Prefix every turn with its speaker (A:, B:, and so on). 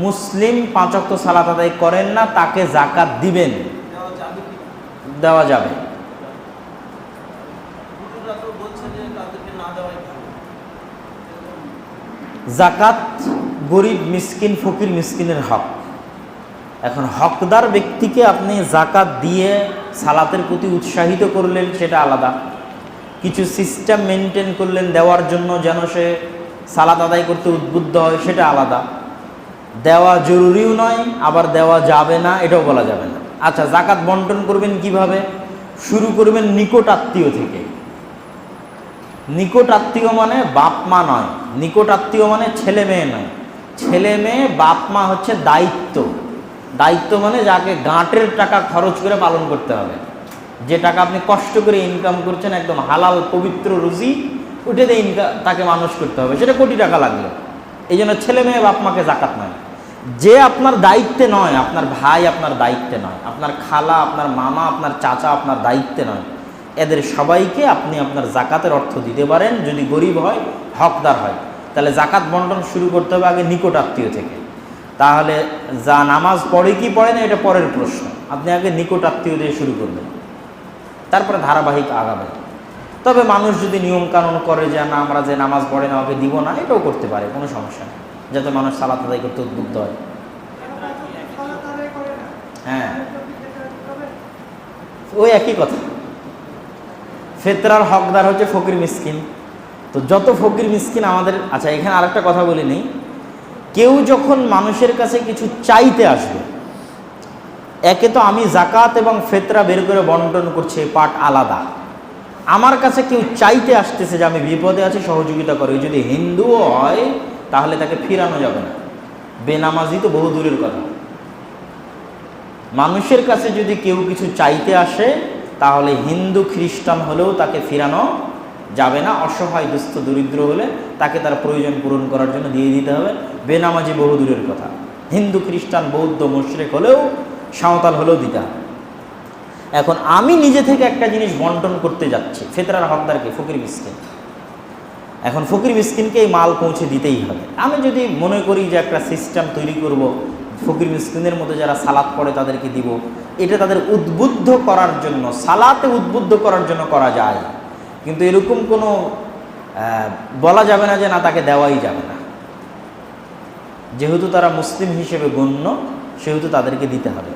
A: মুসলিম 5 ওয়াক্ত সালাত আদায় করেন না, তাকে যাকাত দিবেন, দেওয়া যাবে। যাকাত গরিব মিসকিন ফকির মিসকিনের হক। এখন হকদার ব্যক্তিকে আপনি যাকাত দিয়ে সালাতের প্রতি উৎসাহিত করলেন, সেটা আলাদা। কিছু সিস্টেম মেনটেন করলেন দেওয়ার জন্য, যেন সে সালাত আদায় করতে উদ্বুদ্ধ হয়, সেটা আলাদা। দেওয়া জরুরিও নয়, আবার দেওয়া যাবে না এটাও বলা যাবে না। আচ্ছা, যাকাত বন্টন করবেন কিভাবে? শুরু করবেন নিকট আত্মীয় থেকে। নিকট আত্মীয় মানে বাপ মা নয়, নিকট আত্মীয় মানে ছেলে মেয়ে নয়। ছেলে মেয়ে বাপ মা হচ্ছে দায়িত্ব। দায়িত্ব মানে যাকে গাঁটের টাকা খরচ করে পালন করতে হবে, যে টাকা আপনি কষ্ট করে ইনকাম করছেন, একদম হালাল পবিত্র রুজি, উঠে দিয়ে তাকে মানুষ করতে হবে, সেটা কোটি টাকা লাগলো। এই জন্য ছেলে মেয়ে বাপ মাকে যাকাত নয়। যে আপনার দায়িত্বে নয়, আপনার ভাই আপনার দায়িত্বে নয়, আপনার খালা আপনার মামা আপনার চাচা আপনার দায়িত্বে নয়, এদের সবাইকে আপনি আপনার যাকাতের অর্থ দিতে পারেন, যদি গরিব হয়, হকদার হয়। তাহলে যাকাত বন্টন শুরু করতে হবে আগে নিকট আত্মীয় থেকে। তাহলে যা নামাজ পড়ে কি পড়ে না এটা পরের প্রশ্ন, আপনি আগে নিকট আত্মীয় দিয়ে শুরু করবেন, তারপরে ধারাবাহিক আগাবেন। তবে মানুষ যদি নিয়ম কানুন করে যে না আমরা যে নামাজ পড়ে না ওকে দিব না, এটাও করতে পারে, কোনো সমস্যা নেই, যাতে মানুষ সালাত আদায় করতে উদ্বুদ্ধ হয়। হ্যাঁ, ওই একই কথা। ফিতরার হকদার হচ্ছে ফকির মিসকিন। তো যত ফকির মিসকিন আমাদের, আচ্ছা এখানে আরেকটা কথা বলি নেই, কেউ যখন মানুষের কাছে কিছু চাইতে আসবে, একে তো আমি যাকাত এবং ফিতরা বের করে বন্টন করছি, পার্ট আলাদা। আমার কাছে কেউ চাইতে আসতেছে যে আমি বিপদে আছি, সহযোগিতা করে, যদি হিন্দুও হয় তাহলে তাকে ফিরানো যাবে না। বেনামাজি তো বহু দূরের কথা। মানুষের কাছে যদি কেউ কিছু চাইতে আসে তাহলে হিন্দু খ্রিস্টান হলেও তাকে ফিরানো যাবে না। অসহায় দুস্থ দরিদ্র হলে তাকে তার প্রয়োজন পূরণ করার জন্য দিয়ে দিতে হবে। বেনামাজি বহু দূরের কথা, হিন্দু খ্রিস্টান বৌদ্ধ মুশরিক হলেও, সাঁওতাল হলেও দিতে হবে। এখন আমি নিজে থেকে একটা জিনিস বন্টন করতে যাচ্ছি, ফিতরার হকদারকে ফকির মিসকিন। এখন ফকির মিসকিনকে এই মাল পৌঁছে দিতেই হবে। আমি যদি মনে করি যে একটা সিস্টেম তৈরি করব, ফকির মিসকিনের মধ্যে যারা সালাত পড়ে তাদেরকে দিব, এটা তাদের উদ্বুদ্ধ করার জন্য, সালাতে উদ্বুদ্ধ করার জন্য করা যায়, কিন্তু এরকম কোনো বলা যাবে না যে না তাকে দেওয়াই যাবে না। যেহেতু তারা মুসলিম হিসেবে গণ্য, সেহেতু তাদেরকে দিতে হবে।